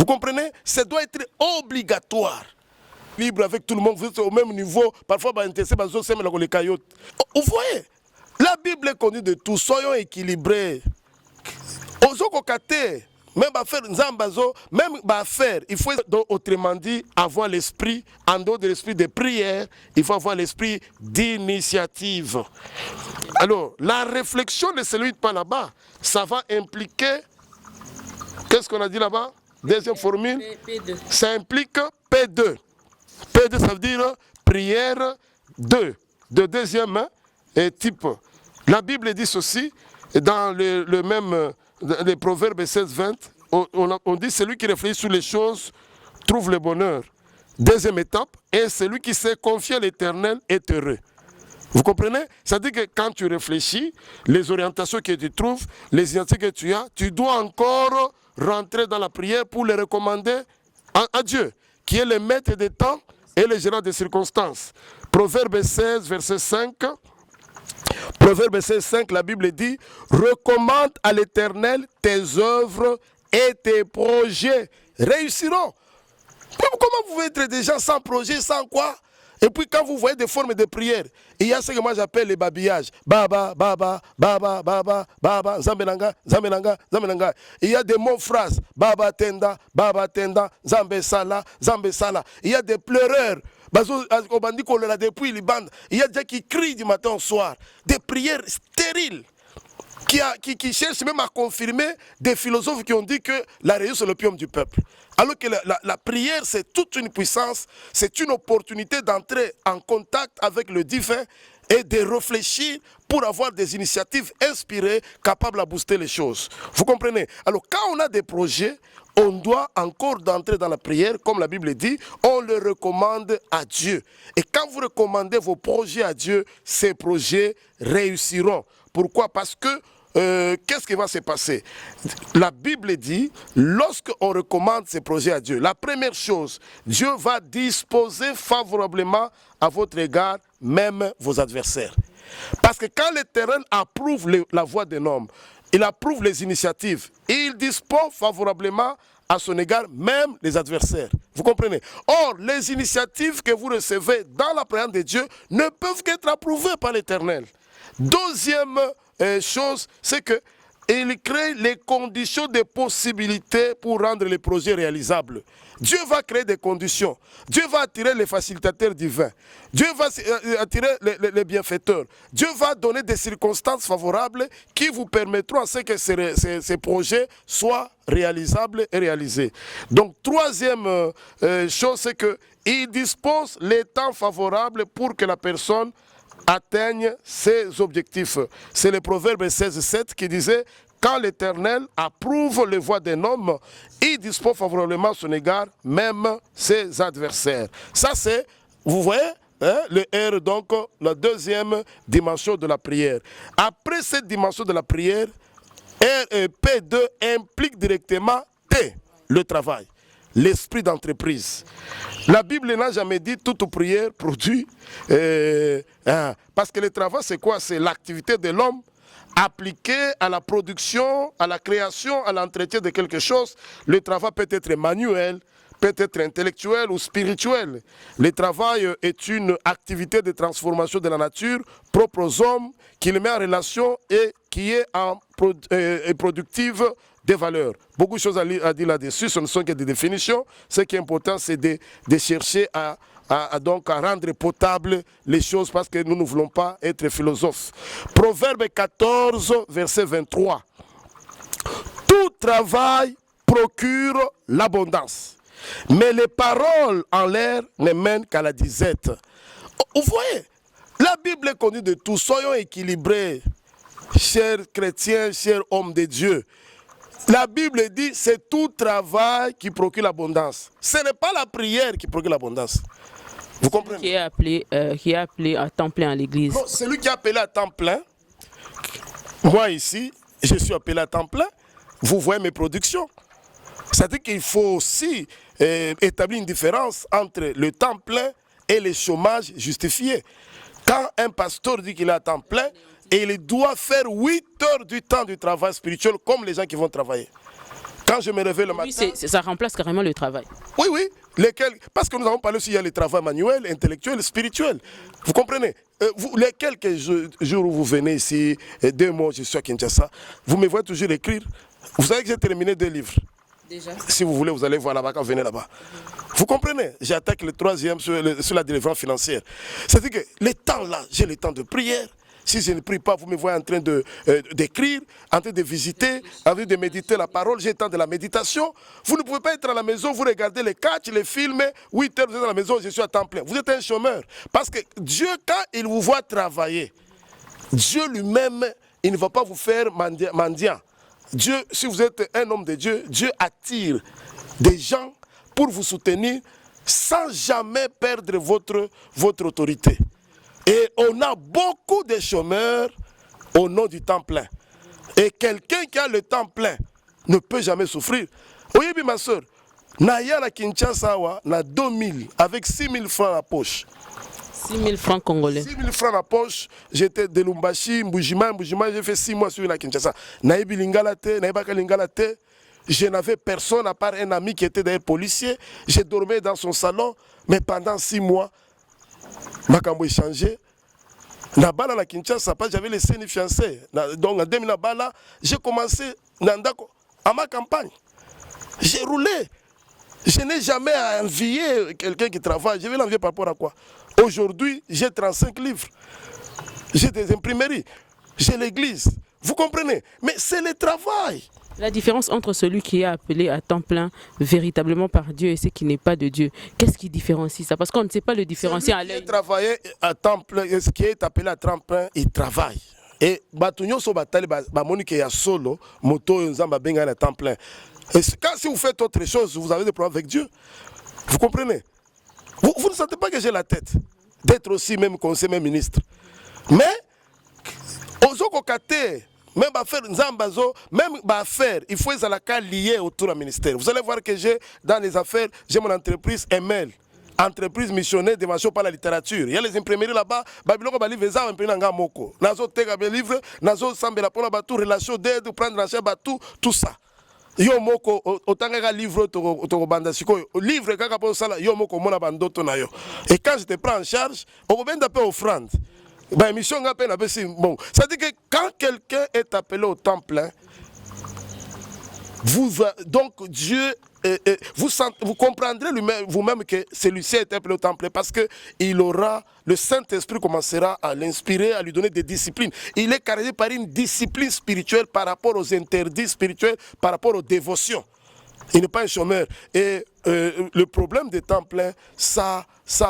Vous comprenez? Ça doit être obligatoire. Libre avec tout le monde, vous êtes au même niveau. Parfois, vous voyez, la Bible est connue de tous. Soyons équilibrés. Même faire, il faut donc, autrement dit avoir l'esprit, en dehors de l'esprit de prière, il faut avoir l'esprit d'initiative. Alors, la réflexion ne se limite pas là-bas, ça va impliquer, qu'est-ce qu'on a dit là-bas? Deuxième formule, P2. ça implique P2. P2, ça veut dire prière 2, de deuxième type. La Bible dit ceci, dans le même... Les Proverbes 16-20, on dit celui qui réfléchit sur les choses trouve le bonheur. Deuxième étape, et celui qui s'est confié à l'Éternel est heureux. Vous comprenez? C'est-à-dire que quand tu réfléchis, les orientations que tu trouves, les identités que tu as, tu dois encore rentrer dans la prière pour les recommander à Dieu, qui est le maître des temps et le gérant des circonstances. Proverbe 16, verset 5. Proverbe 16, la Bible dit « Recommande à l'Éternel tes œuvres et tes projets réussiront. » Comment vous pouvez être des gens sans projet, sans quoi? Et puis quand vous voyez des formes de prière, il y a ce que moi j'appelle les babillages. Baba, baba, baba, baba, baba, zambelanga, zambelanga, zambelanga. Il y a des mots phrases. Baba tenda, zambe sala, zambe sala. Il y a des pleureurs. Depuis les bandes, il y a des gens qui crient du matin au soir. Des prières stériles. Qui cherchent même à confirmer des philosophes qui ont dit que la religion c'est l'opium du peuple. Alors que la prière c'est toute une puissance, c'est une opportunité d'entrer en contact avec le divin et de réfléchir pour avoir des initiatives inspirées capables à booster les choses. Vous comprenez? Alors quand on a des projets, on doit encore d'entrer dans la prière, comme la Bible dit, on le recommande à Dieu. Et quand vous recommandez vos projets à Dieu, ces projets réussiront. Pourquoi? Parce que qu'est-ce qui va se passer? La Bible dit, lorsqu'on recommande ces projets à Dieu, la première chose, Dieu va disposer favorablement à votre égard, même vos adversaires. Parce que quand l'Éternel approuve la voix d'un homme, il approuve les initiatives, et il dispose favorablement à son égard, même les adversaires. Vous comprenez? Or, les initiatives que vous recevez dans la présence de Dieu ne peuvent qu'être approuvées par l'Éternel. Deuxième chose, c'est qu'il crée les conditions de possibilités pour rendre les projets réalisables. Dieu va créer des conditions. Dieu va attirer les facilitateurs divins. Dieu va attirer les bienfaiteurs. Dieu va donner des circonstances favorables qui vous permettront à ce que ces projets soient réalisables et réalisés. Donc, troisième chose, c'est qu'il dispose les temps favorables pour que la personne atteigne ses objectifs. C'est le Proverbe 16,7 qui disait « Quand l'Éternel approuve les voies d'un homme, il dispose favorablement à son égard, même ses adversaires. » Ça c'est, vous voyez, hein, le R, donc la deuxième dimension de la prière. Après cette dimension de la prière, P2 implique directement T, le travail. L'esprit d'entreprise. La Bible n'a jamais dit toute prière produit. Parce que le travail, c'est quoi? C'est l'activité de l'homme appliquée à la production, à la création, à l'entretien de quelque chose. Le travail peut être manuel, peut être intellectuel ou spirituel. Le travail est une activité de transformation de la nature propre aux hommes qui le met en relation et qui est productive des valeurs. Beaucoup de choses à dire là-dessus, ce ne sont que des définitions. Ce qui est important, c'est de chercher à rendre potable les choses parce que nous ne voulons pas être philosophes. Proverbe 14, verset 23. Tout travail procure l'abondance, mais les paroles en l'air ne mènent qu'à la disette. Vous voyez, la Bible est connue de tous. Soyons équilibrés, chers chrétiens, chers hommes de Dieu. La Bible dit c'est tout travail qui procure l'abondance. Ce n'est pas la prière qui procure l'abondance. Vous comprenez? Qui est appelé à temps plein à l'église. Non, celui qui est appelé à temps plein, moi ici, je suis appelé à temps plein, vous voyez mes productions. C'est-à-dire qu'il faut aussi établir une différence entre le temps plein et le chômage justifié. Quand un pasteur dit qu'il est à temps plein, et il doit faire 8 heures du temps du travail spirituel comme les gens qui vont travailler. Quand je me réveille le Oui, matin... ça remplace carrément le travail. Oui, oui. Lesquels, parce que nous avons parlé aussi, il y a le travail manuel, intellectuel, spirituel. Vous comprenez? Les quelques jours où vous venez ici, 2 mois, je suis à Kinshasa, vous me voyez toujours écrire. Vous savez que j'ai terminé 2 livres. Déjà. Si vous voulez, vous allez voir là-bas quand vous venez là-bas. Vous comprenez? J'attaque le 3e sur la délivrance financière. C'est-à-dire que les temps là, j'ai le temps de prière. Si je ne prie pas, vous me voyez en train d'écrire, en train de visiter, en train de méditer la parole. J'ai le temps de la méditation. Vous ne pouvez pas être à la maison, vous regardez les catchs, les films, 8 heures, vous êtes à la maison, je suis à temps plein. Vous êtes un chômeur. Parce que Dieu, quand il vous voit travailler, Dieu lui-même, il ne va pas vous faire mendiant. Dieu, si vous êtes un homme de Dieu, Dieu attire des gens pour vous soutenir sans jamais perdre votre autorité. Et on a beaucoup de chômeurs au nom du temps plein. Et quelqu'un qui a le temps plein ne peut jamais souffrir. Oui, ma soeur, Naya la Kinshasa, na 2000, avec 6000 francs à la poche. 6 000 francs congolais. 6 000 francs à la poche, j'étais de Lumbashi, Mbujima, j'ai fait 6 mois sur la Kinshasa. Naïbi Lingalate, Naïbaka Lingalate, je n'avais personne à part un ami qui était d'ailleurs policier. Je dormais dans son salon, mais pendant 6 mois, Makambo échangé. Nabala la Kinshasa, j'avais laissé une fiancée. Donc en 2000 Nabala, j'ai commencé à ma campagne. J'ai roulé. Je n'ai jamais envié quelqu'un qui travaille. Je vais l'envier par rapport à quoi? Aujourd'hui, j'ai 35 livres. J'ai des imprimeries. J'ai l'église. Vous comprenez? Mais c'est le travail. La différence entre celui qui est appelé à temps plein véritablement par Dieu et ce qui n'est pas de Dieu, qu'est-ce qui différencie ça? Parce qu'on ne sait pas le différencier à l'œil. Travailler à temps plein, ce qui est appelé à temps plein, il travaille. Et Batunyoso Batali, Monique ya solo, moto nzamba benga à temps plein. Et quand si vous faites autre chose, vous avez des problèmes avec Dieu. Vous comprenez? Vous ne sentez pas que j'ai la tête d'être aussi même conseiller, même ministre. Mais, aux okokate, même affaire Nzambazo, même affaire, il faut les cas liés autour du ministère. Vous allez voir que j'ai, dans les affaires, j'ai mon entreprise ML. Entreprise missionnaire de mention par la littérature. Il y a les imprimeries là-bas, Babylone va livrer ça, imprimé dans Moko. Nazo Tega livre, Nazo Sambe la Pona Batou, relation d'aide, prendre l'achat Batou, tout ça. Yo moko otanga livre to banda siko livre kaka po sala yo moko mona bandoto na yo. Et quand je te prends en charge, on va peu offrande. Bah mission nga pe na pesi bon. Ça dit que quand quelqu'un est appelé au temps plein, donc Dieu vous comprendrez vous-même que celui-ci est appelé au temps plein parce que le Saint-Esprit commencera à l'inspirer, à lui donner des disciplines. Il est caractérisé par une discipline spirituelle par rapport aux interdits spirituels, par rapport aux dévotions. Il n'est pas un chômeur. Et le problème des temps pleins, ça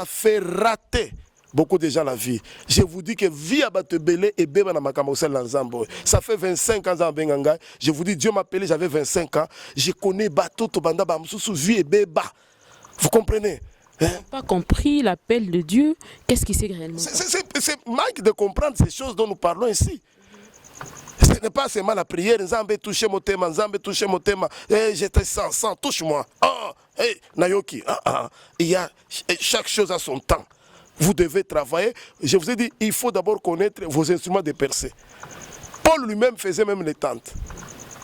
fait rater beaucoup de gens la vie. Je vous dis que vie à Batebele et Beba na Makamosel Lanzambo. Ça fait 25 ans dans Benganga. Je vous dis, Dieu m'a appelé, j'avais 25 ans. Je connais Bato Tobanda Bamsou vie et Beba. Vous comprenez? Ils n'ont pas compris l'appel de Dieu. Qu'est-ce qui s'est réellement passé? C'est manque de comprendre ces choses dont nous parlons ici. Ce n'est pas seulement la prière. Nzambe touche mon thème, Nzambe touche mon thème. J'étais sans, touche-moi. Nayoki. Il y a chaque chose à son temps. Vous devez travailler. Je vous ai dit, il faut d'abord connaître vos instruments de percée. Paul lui-même faisait même les tentes.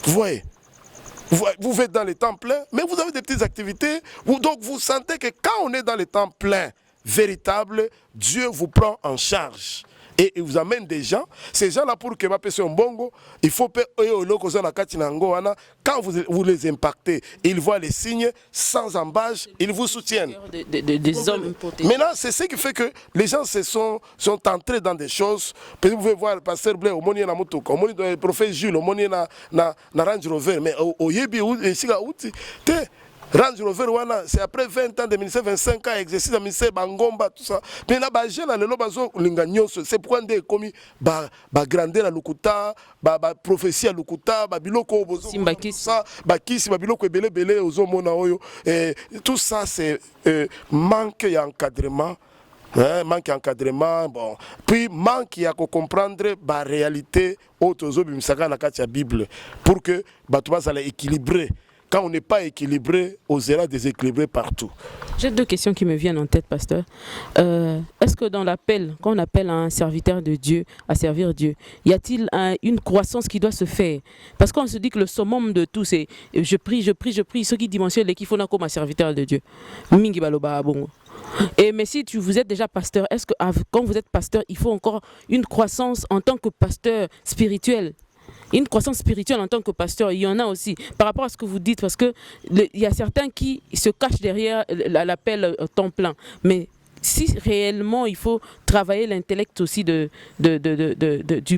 Vous voyez? Vous êtes dans les temps pleins, mais vous avez des petites activités. Donc vous sentez que quand on est dans les temps pleins véritables, Dieu vous prend en charge. Et il vous amène des gens. Ces gens-là, pour que ma personne bongo, il faut que quand vous les impactez, ils voient les signes sans embâche, ils vous soutiennent. Des hommes protégés. Maintenant, c'est ce qui fait que les gens sont entrés dans des choses. Vous pouvez voir le pasteur Blé, au moni na mutuka, au moni le prophète Jules, au moni na Range Rover, mais au yebi ici là Range Rover c'est après 20 ans de ministère, 25 ans exercice de ministère Bangomba tout ça. Mais là ba jeune le bazo lingagnon, c'est pourquoi ndé commis ba grandeur la lukuta, ba prophétie à lukuta, ba biloko bozo ça, ba kisi ba biloko belé ozo mona oyo. Et tout ça c'est manque d'encadrement. Manque d'encadrement, bon. Puis manque à comprendre la réalité autre chose la Bible pour que bah tu vas équilibrer. quand on n'est pas équilibré, on sera déséquilibré partout. J'ai deux questions qui me viennent en tête, pasteur. Est-ce que dans l'appel, quand on appelle un serviteur de Dieu à servir Dieu, y a-t-il une croissance qui doit se faire? Parce qu'on se dit que le summum de tout, c'est je prie, je prie, je prie. Ce qui dimensionne l'équipe, on a comme un serviteur de Dieu. Mingi baloba bongo. Et mais si vous êtes déjà pasteur, est-ce que quand vous êtes pasteur, il faut encore une croissance en tant que pasteur spirituel? Une croissance spirituelle en tant que pasteur, il y en a aussi. Par rapport à ce que vous dites, parce qu'il y a certains qui se cachent derrière l'appel temps plein. Mais si réellement il faut travailler l'intellect aussi du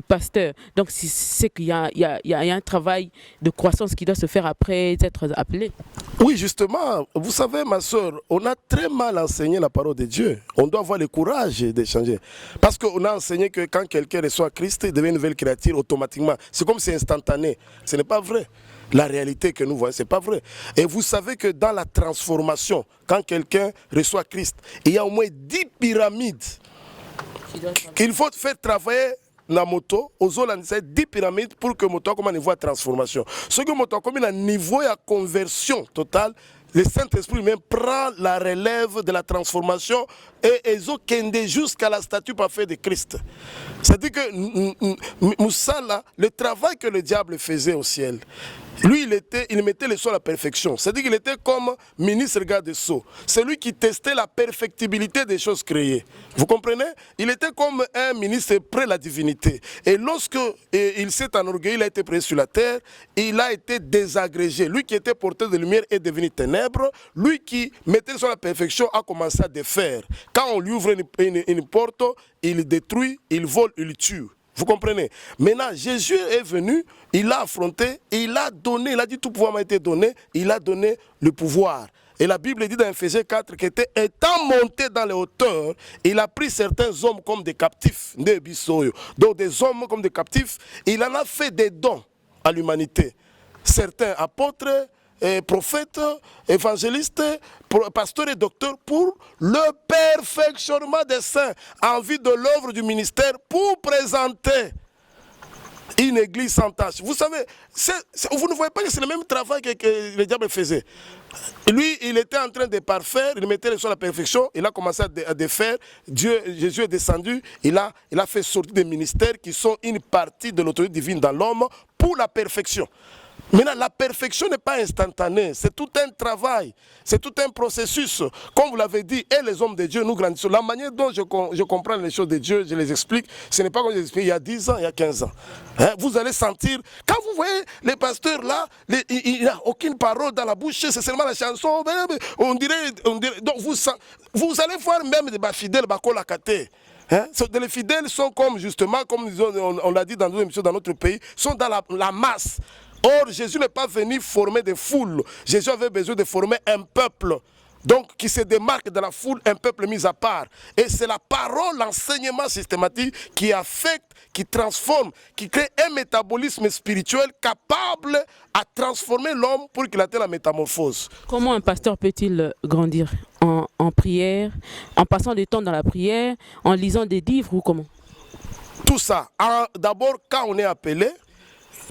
pasteur, donc c'est qu'il y a un travail de croissance qui doit se faire après être appelé. Oui, justement, vous savez, ma soeur, on a très mal enseigné la parole de Dieu. On doit avoir le courage d'échanger. Parce qu'on a enseigné que quand quelqu'un reçoit Christ, il devient une nouvelle créature automatiquement. C'est comme si c'est instantané. Ce n'est pas vrai. La réalité que nous voyons, ce n'est pas vrai. Et vous savez que dans la transformation, quand quelqu'un reçoit Christ, il y a au moins 10 pyramides qu'il faut faire travailler na moto, aux autres 10 pyramides pour que moto comme un niveau de transformation. Ce que moto comme un niveau de conversion totale, le Saint-Esprit même prend la relève de la transformation et ils ont kendé jusqu'à la statue parfaite de Christ. C'est-à-dire que Moussa, là, le travail que le diable faisait au ciel, lui, il mettait les sceaux à la perfection. C'est-à-dire qu'il était comme ministre garde des sceaux. C'est lui qui testait la perfectibilité des choses créées. Vous comprenez? Il était comme un ministre près de la divinité. Et lorsque il s'est enorgueilli, il a été pris sur la terre, il a été désagrégé. Lui qui était porteur de lumière est devenu ténèbres. Lui qui mettait sur la perfection a commencé à défaire. Quand on lui ouvre une porte, il détruit, il vole, il tue. Vous comprenez? Maintenant, Jésus est venu, il a affronté, il a donné, il a dit tout pouvoir m'a été donné, il a donné le pouvoir. Et la Bible dit dans Ephésiens 4 qu'étant monté dans les hauteurs, il a pris certains hommes comme des captifs. Donc des hommes comme des captifs, il en a fait des dons à l'humanité. Certains apôtres, prophètes, évangélistes, pasteurs et docteurs pour le perfectionnement des saints en vue de l'œuvre du ministère pour présenter une église sans tâche. Vous savez, vous ne voyez pas que c'est le même travail que le diable faisait. Lui, il était en train de parfaire, il mettait les choses à la perfection, il a commencé à défaire. Jésus est descendu, il a fait sortir des ministères qui sont une partie de l'autorité divine dans l'homme pour la perfection. Maintenant, la perfection n'est pas instantanée, c'est tout un travail, c'est tout un processus. Comme vous l'avez dit, et les hommes de Dieu, nous grandissons. La manière dont je comprends les choses de Dieu, je les explique, ce n'est pas comme je les explique il y a 10 ans, il y a 15 ans. Hein, vous allez sentir, quand vous voyez les pasteurs là, il n'y a aucune parole dans la bouche, c'est seulement la chanson, on dirait donc vous allez voir même des fidèles, hein? Les fidèles sont comme justement, comme on l'a dit dans nos émissions dans notre pays, sont dans la masse. Or, Jésus n'est pas venu former des foules. Jésus avait besoin de former un peuple. Donc, qui se démarque de la foule, un peuple mis à part. Et c'est la parole, l'enseignement systématique qui affecte, qui transforme, qui crée un métabolisme spirituel capable à transformer l'homme pour qu'il atteigne la métamorphose. Comment un pasteur peut-il grandir? En prière, en passant du temps dans la prière, en lisant des livres ou comment? Tout ça. D'abord, quand on est appelé,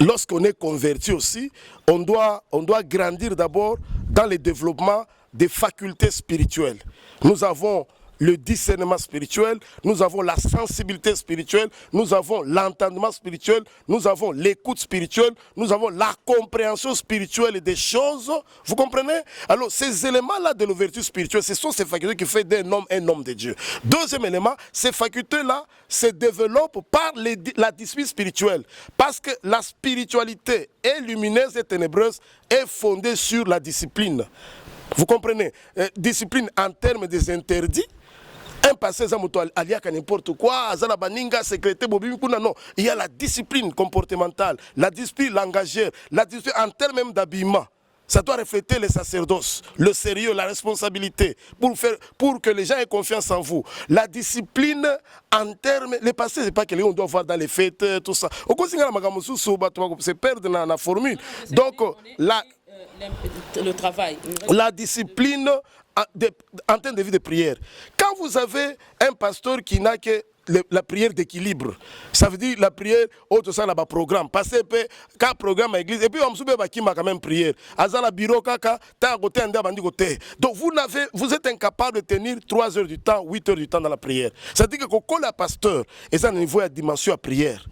lorsqu'on est converti aussi, on doit grandir d'abord dans le développement des facultés spirituelles. Nous avons le discernement spirituel, nous avons la sensibilité spirituelle, nous avons l'entendement spirituel, nous avons l'écoute spirituelle, nous avons la compréhension spirituelle des choses. Vous comprenez? Alors, ces éléments-là de l'ouverture spirituelle, ce sont ces facultés qui font d'un homme un homme de Dieu. Deuxième élément, ces facultés-là se développent par la discipline spirituelle. Parce que la spiritualité est lumineuse et ténébreuse est fondée sur la discipline. Vous comprenez? Discipline en termes des interdits. Un passé, n'importe quoi, non. Il y a la discipline comportementale, la discipline langagière, la discipline en termes même d'habillement. Ça doit refléter le sacerdoce, le sérieux, la responsabilité, pour que les gens aient confiance en vous. La discipline en termes... Les passés, ce n'est pas que on doit voir dans les fêtes, tout ça. Au quotidien, c'est perdre dans la formule. Donc, le travail. La discipline en termes de vie de prière. Quand vous avez un pasteur qui n'a que la prière d'équilibre. Ça veut dire la prière, autre ça, là-bas, programme. Passer quand programme à l'église, et puis on se qui m'a quand même prière. Azala bureau, kaka, t'as à côté, côté. Donc vous êtes incapable de tenir 3 heures du temps, 8 heures du temps dans la prière. Ça veut dire que quand le pasteur, et ça, niveau de dimension à prière.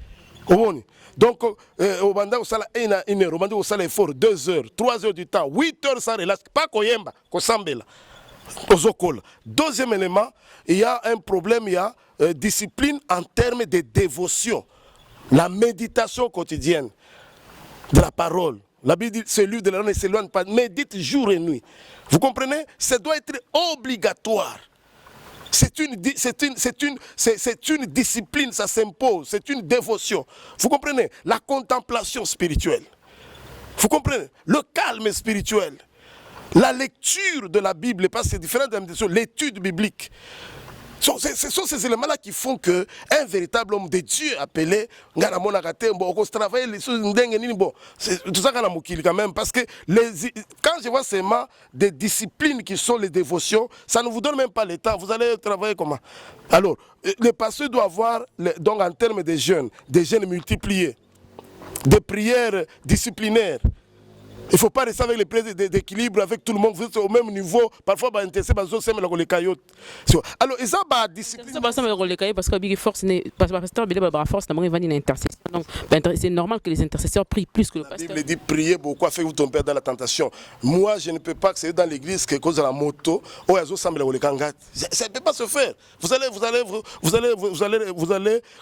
Donc, au bandit, au salaire 1 heure, au bandit, au salaire fort 2 heures, 3 heures du temps, 8 heures, ça relaxe. Pas koyemba, kosambela. Deuxième élément, il y a un problème, il y a discipline en termes de dévotion. La méditation quotidienne de la parole. La Bible dit, celui de la ne s'éloigne pas, médite jour et nuit. Vous comprenez? Ça doit être obligatoire. C'est une discipline, ça s'impose, c'est une dévotion. Vous comprenez? La contemplation spirituelle. Vous comprenez? Le calme spirituel. La lecture de la Bible, parce que c'est différent de la méditation, l'étude biblique. Ce sont ces éléments-là qui font qu'un véritable homme de Dieu appelé, tout ça quand même, parce que quand je vois seulement des disciplines qui sont les dévotions, ça ne vous donne même pas le temps, vous allez travailler comment? Alors, le pasteur doit avoir, donc en termes de jeûnes multipliés, des prières disciplinaires. Il ne faut pas rester avec les prières d'équilibre avec tout le monde, vous êtes au même niveau. Parfois, bah, intéressé, bah, les caillots. Alors, et ça, bah, discipline. Parce que force c'est normal que les intercesseurs prient plus que le pasteur. La Bible dit priez beaucoup, afin que vous tombiez dans la tentation. Moi, je ne peux pas accéder dans l'église que cause de la moto. Ça ne peut pas se faire. Vous allez,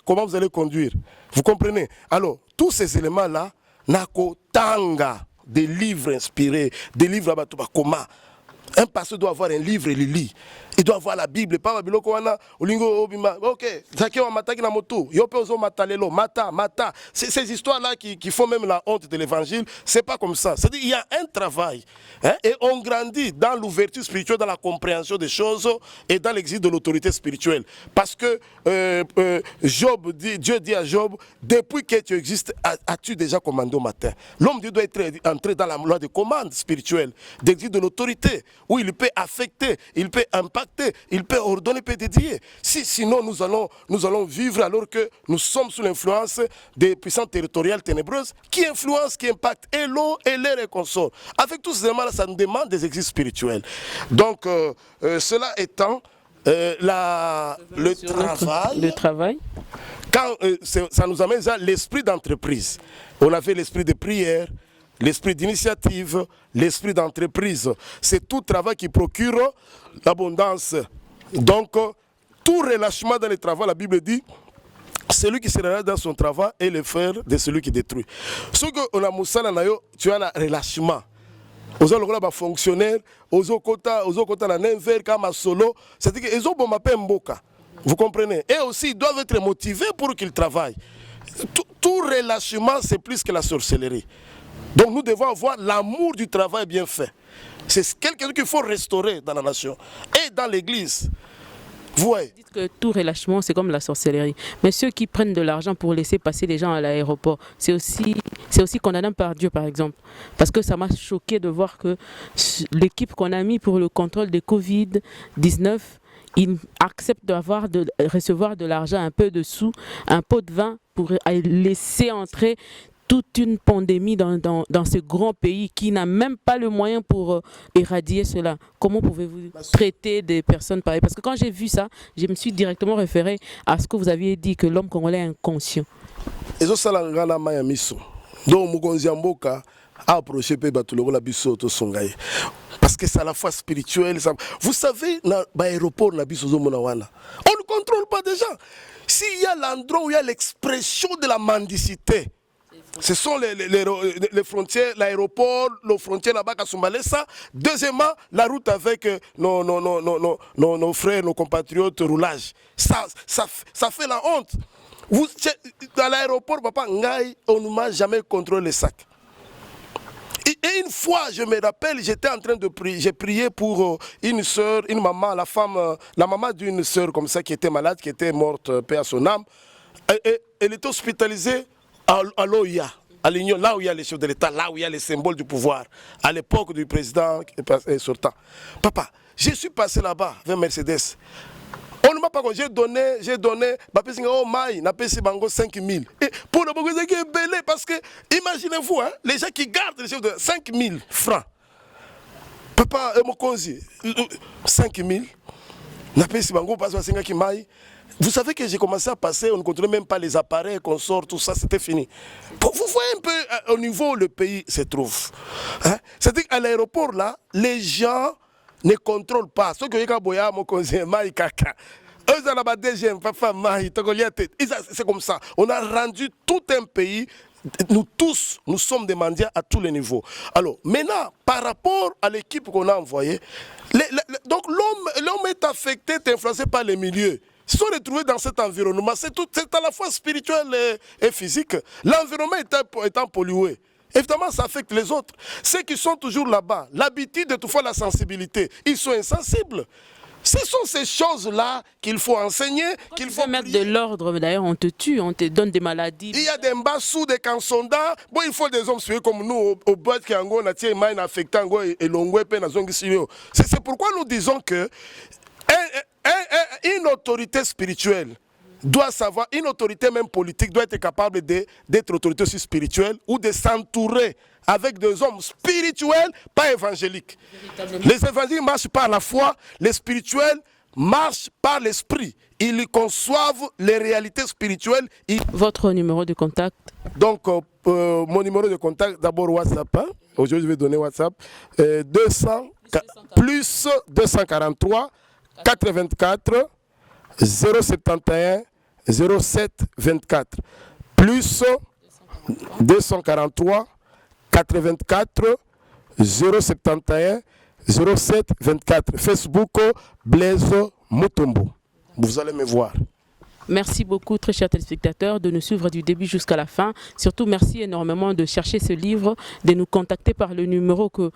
comment vous allez conduire? Vous comprenez? Alors, tous ces éléments-là, nako tanga. Des livres inspirés, des livres à Batouba Koma. Un pasteur doit avoir un livre et le lit. Il doit avoir la Bible. Pas Babiloko wana, Olingo Obima. Ok, Zake wa mataki na moto. Yope ozo matalelo, mata. Ces histoires-là qui font même la honte de l'évangile, c'est pas comme ça. C'est-à-dire qu'il y a un travail. Hein, et on grandit dans l'ouverture spirituelle, dans la compréhension des choses et dans l'exercice de l'autorité spirituelle. Parce que Dieu dit à Job, depuis que tu existes, as-tu déjà commandé au matin? L'homme Dieu doit être entré dans la loi de commande spirituelle, d'exercice de l'autorité, où il peut affecter, il peut impacter, il peut ordonner, il peut dédier. Sinon, nous allons vivre alors que nous sommes sous l'influence des puissances territoriales ténébreuses qui influencent, qui impactent et l'eau et l'air et consorts. Avec tous ces éléments-là, ça nous demande des exercices spirituels. Donc, cela étant, le travail, quand, ça nous amène à l'esprit d'entreprise. On avait l'esprit de prière, l'esprit d'initiative, l'esprit d'entreprise. C'est tout travail qui procure l'abondance. Donc, tout relâchement dans le travail, la Bible dit, celui qui se relâche dans son travail est le frère de celui qui détruit. Ce qu'on a moussala nayo, tu as un relâchement. Aux autres fonctionnaires, aux autres na nenver kama solo, c'est-à-dire que les autres m'appellent mboka. Vous comprenez? Et aussi, ils doivent être motivés pour qu'ils travaillent. Tout relâchement, c'est plus que la sorcellerie. Donc nous devons avoir l'amour du travail bien fait. C'est quelque chose qu'il faut restaurer dans la nation et dans l'église. Vous voyez? Vous dites que tout relâchement, c'est comme la sorcellerie. Mais ceux qui prennent de l'argent pour laisser passer les gens à l'aéroport, c'est aussi condamnable par Dieu, par exemple. Parce que ça m'a choqué de voir que l'équipe qu'on a mis pour le contrôle de Covid-19, ils acceptent de recevoir de l'argent, un peu de sous, un pot de vin pour laisser entrer toute une pandémie dans ce grand pays qui n'a même pas le moyen pour éradier cela. Comment pouvez-vous traiter des personnes pareilles? Parce que quand j'ai vu ça, je me suis directement référé à ce que vous aviez dit, que l'homme congolais est inconscient. Parce que c'est à la fois spirituel. Vous savez, dans l'aéroport, on ne contrôle pas des gens. S'il y a l'endroit où il y a l'expression de la mendicité, ce sont les frontières, l'aéroport, les frontières là-bas à Soumalessa. Deuxièmement, la route avec nos frères, nos compatriotes, roulage. Ça fait la honte. À l'aéroport, papa, on ne m'a jamais contrôlé les sacs. Et une fois, je me rappelle, j'étais en train de prier. J'ai prié pour une soeur, une maman, la maman d'une soeur comme ça qui était malade, qui était morte, paix à son âme. Elle était hospitalisée à l'OIA, à l'Union, là où il y a les chefs de l'État, là où il y a les symboles du pouvoir, à l'époque du président sortant. Papa, je suis passé là-bas vers Mercedes. On ne m'a pas que j'ai donné, oh maï, n'a pas 5 000. Et pour le Bogozé qui est belé, parce que, imaginez-vous, hein, les gens qui gardent les chefs de 5 000 francs. Papa, Mokonzi, 5 000. N'a pas 5 000 maï. Vous savez que j'ai commencé à passer, on ne contrôlait même pas les appareils, qu'on sort, tout ça, c'était fini. Vous voyez un peu au niveau où le pays se trouve. Hein? C'est-à-dire qu'à l'aéroport, là, les gens ne contrôlent pas. Ceux qui ont boya, mon conseiller, maï, caca. Eux, ils ont la deuxième, papa, maï, c'est comme ça. On a rendu tout un pays. Nous tous, nous sommes des mendiants à tous les niveaux. Alors, maintenant, par rapport à l'équipe qu'on a envoyée, donc l'homme est affecté, est influencé par les milieux. Ils sont retrouvés dans cet environnement, c'est à la fois spirituel et physique. L'environnement étant pollué, évidemment ça affecte les autres. Ceux qui sont toujours là-bas, l'habitude de toutefois la sensibilité, ils sont insensibles. Ce sont ces choses-là qu'il faut enseigner, qu'il faut mettre de l'ordre. D'ailleurs, on te tue, on te donne des maladies. Il y a des mbassous, des kansonda. Bon, il faut des hommes suivis comme nous, au bout qui ont été affectés et l'ongoué. C'est pourquoi nous disons que une autorité spirituelle doit savoir, une autorité même politique doit être capable d'être autorité aussi spirituelle ou de s'entourer avec des hommes spirituels, pas évangéliques. Les évangéliques marchent par la foi, les spirituels marchent par l'esprit. Ils conçoivent les réalités spirituelles. Votre numéro de contact? Donc, mon numéro de contact, d'abord WhatsApp. Hein? Aujourd'hui, je vais donner WhatsApp. 243 84 071 07 24 plus 243 84 071 07 24. Facebook Blaise Mutombo. Vous allez me voir. Merci beaucoup, très chers téléspectateurs, de nous suivre du début jusqu'à la fin. Surtout, merci énormément de chercher ce livre, de nous contacter par le numéro que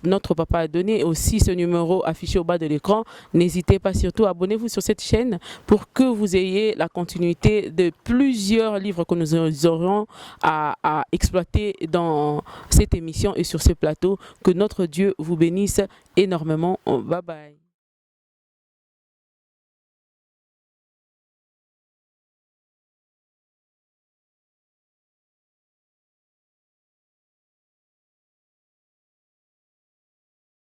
notre papa a donné, et aussi ce numéro affiché au bas de l'écran. N'hésitez pas, surtout, abonnez-vous sur cette chaîne pour que vous ayez la continuité de plusieurs livres que nous aurons à exploiter dans cette émission et sur ce plateau. Que notre Dieu vous bénisse énormément. Bye bye.